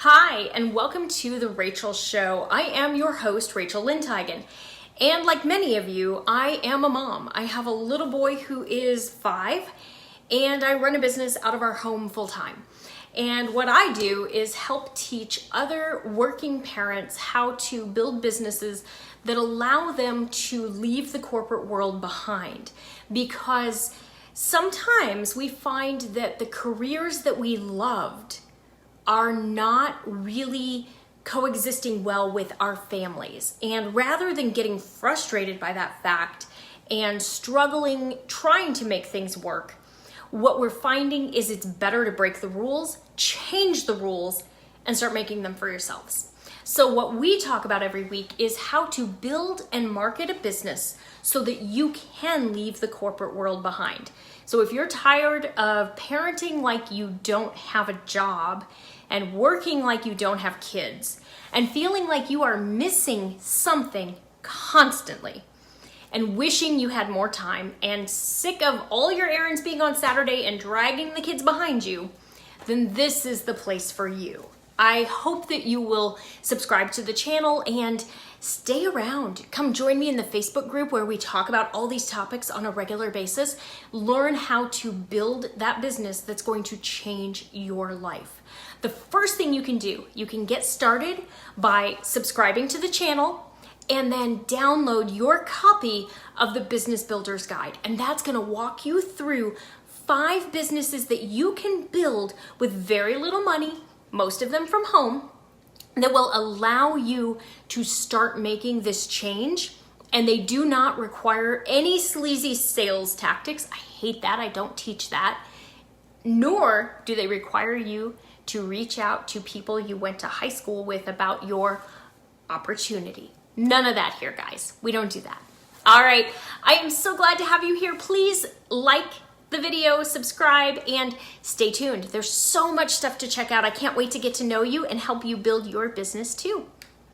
Hi, and welcome to The Rachel Show. I am your host, Rachel Lindteigen. And like many of you, I am a mom. I have a little boy who is 5, and I run a business out of our home full time. And what I do is help teach other working parents how to build businesses that allow them to leave the corporate world behind. Because sometimes we find that the careers that we loved are not really coexisting well with our families. And rather than getting frustrated by that fact and struggling, trying to make things work, what we're finding is it's better to break the rules, change the rules, and start making them for yourselves. So what we talk about every week is how to build and market a business so that you can leave the corporate world behind. So if you're tired of parenting like you don't have a job and working like you don't have kids and feeling like you are missing something constantly and wishing you had more time and sick of all your errands being on Saturday and dragging the kids behind you, then this is the place for you. I hope that you will subscribe to the channel and stay around. Come join me in the Facebook group where we talk about all these topics on a regular basis. Learn how to build that business that's going to change your life. The first thing you can do, you can get started by subscribing to the channel and then download your copy of the Business Builder's Guide. And that's going to walk you through 5 businesses that you can build with very little money, most of them from home, that will allow you to start making this change. And they do not require any sleazy sales tactics. I hate that. I don't teach that. Nor do they require you to reach out to people you went to high school with about your opportunity. None of that here, guys. We don't do that. All right. I am so glad to have you here. Please like the video, subscribe, and stay tuned. There's so much stuff to check out. I can't wait to get to know you and help you build your business too.